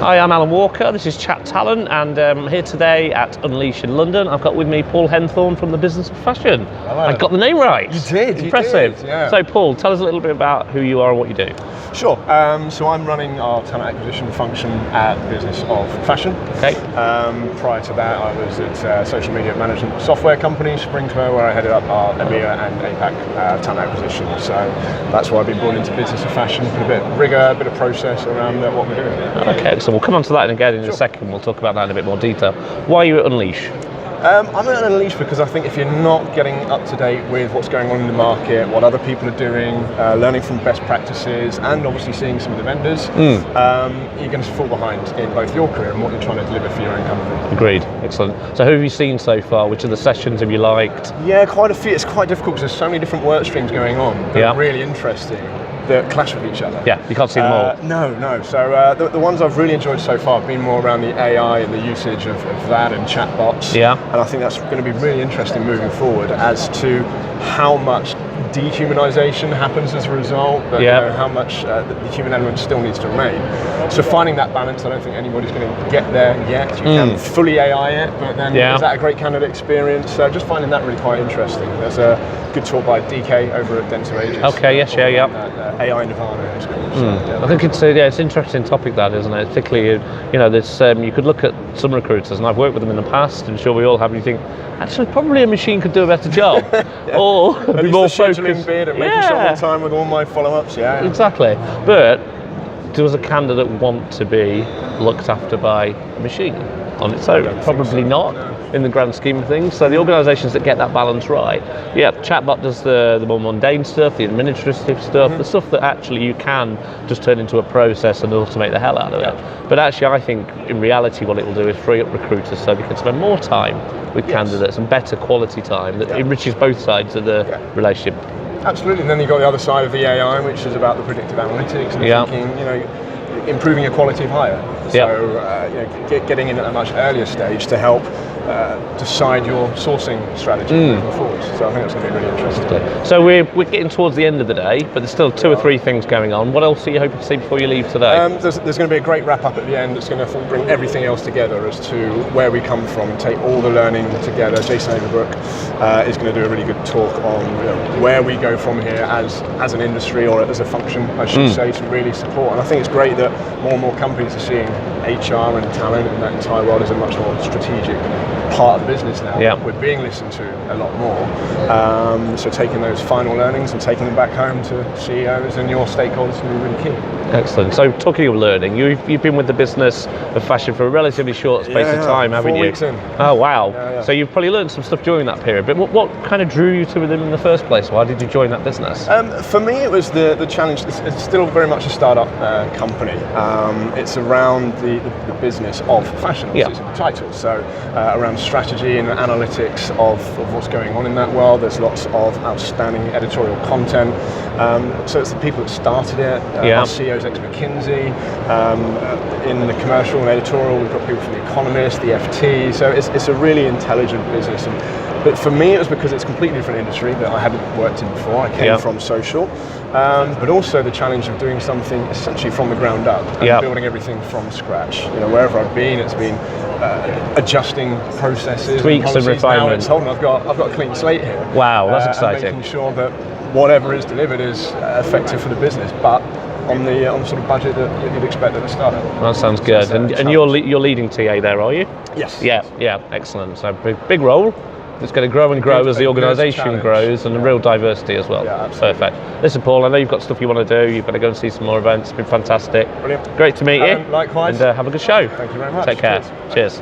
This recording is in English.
Hi, I'm Alan Walker, this is Chat Talent, and I'm here today at Unleash in London. I've got with me Paul Henthorne from the Business of Fashion. Hello. I got the name right. You did. Impressive. You did, yeah. So Paul, tell us a little bit about who you are and what you do. Sure. So I'm running our talent acquisition function at the Business of Fashion. Okay. Prior to that, I was at social media management software company, Sprinklr, where I headed up our EMEA and APAC talent acquisition. So that's why I've been brought into Business of Fashion, put a bit of rigor, a bit of process around what we're doing. Okay, so we'll come on to that again in a second. We'll talk about that in a bit more detail. Why are you at Unleash? I'm at Unleash because I think if you're not getting up to date with what's going on in the market, what other people are doing, learning from best practices, and obviously seeing some of the vendors, you're going to fall behind in both your career and what you're trying to deliver for your own company. Agreed. Excellent. So who have you seen so far? Which of the sessions have you liked? Yeah, quite a few. It's quite difficult because there's so many different work streams going on that are really interesting, that clash with each other. Yeah, you can't see them all. No. So the ones I've really enjoyed so far have been more around the AI and the usage of that and chatbots. Yeah. And I think that's going to be really interesting moving forward as to how much dehumanization happens as a result, but how much the human element still needs to remain. So finding that balance, I don't think anybody's going to get there yet. You can fully AI it, but then is that a great candidate experience? So just finding that really quite interesting. There's a good talk by DK over at Dental Ages. Okay, yes, yeah. AI Nirvana. I think it's an interesting topic, that, isn't it? Particularly, there's you could look at some recruiters, and I've worked with them in the past, and sure we all have. And you think, actually, probably a machine could do a better job, or be more focused. Bit and making sure on time with all my follow-ups. Exactly. But does a candidate want to be looked after by a machine on its own? Probably not. In the grand scheme of things. So the organisations that get that balance right, chatbot does the more mundane stuff, the administrative stuff, the stuff that actually you can just turn into a process and automate the hell out of it. But actually I think in reality what it will do is free up recruiters so they can spend more time with candidates and better quality time that enriches both sides of the relationship. Absolutely, and then you've got the other side of the AI, which is about the predictive analytics and thinking, improving your quality of hire. So getting in at a much earlier stage to help decide your sourcing strategy moving forward. So I think that's going to be really interesting. So we're getting towards the end of the day, but there's still 2 or 3 things going on. What else are you hoping to see before you leave today? There's going to be a great wrap up at the end that's going to bring everything else together as to where we come from and take all the learning together. Jason Overbrook is going to do a really good talk on where we go from here as an industry or as a function, I should say, to really support. And I think it's great that more and more companies are seeing HR and talent and that entire world as a much more strategic part of the business now. We're being listened to a lot more. So taking those final learnings and taking them back home to CEOs and your stakeholders is going to be really key. Excellent. So talking of learning, you've been with the Business of Fashion for a relatively short space of time, haven't 4 you? weeks in. Oh wow. So you've probably learned some stuff during that period, but what kind of drew you to them in the first place? Why did you join that business? For me it was the challenge. It's still very much a startup company. It's around the business of fashion, obviously it's in the title. So around strategy and analytics of what's going on in that world. There's lots of outstanding editorial content. So it's the people that started it. Our CEO's ex-McKinsey. In the commercial and editorial, we've got people from The Economist, the FT. So it's a really intelligent business. But for me, it was because it's a completely different industry that I hadn't worked in before. I came from social, but also the challenge of doing something essentially from the ground up and building everything from scratch. Wherever I've been, it's been adjusting processes, tweaks and refinements. Now I've got a clean slate here. Wow, that's exciting. And making sure that whatever is delivered is effective for the business, but on the sort of budget that you'd expect at a startup. That sounds good. And you're leading TA there, are you? Yes. Yeah, excellent. So big role. It's going to grow and grow as the organisation grows, and real diversity as well. Perfect. Listen, Paul, I know you've got stuff you want to do. You've got to go and see some more events. It's been fantastic. Brilliant. Great to meet you. Likewise. And have a good show. Thank you very much. Take care. Cheers.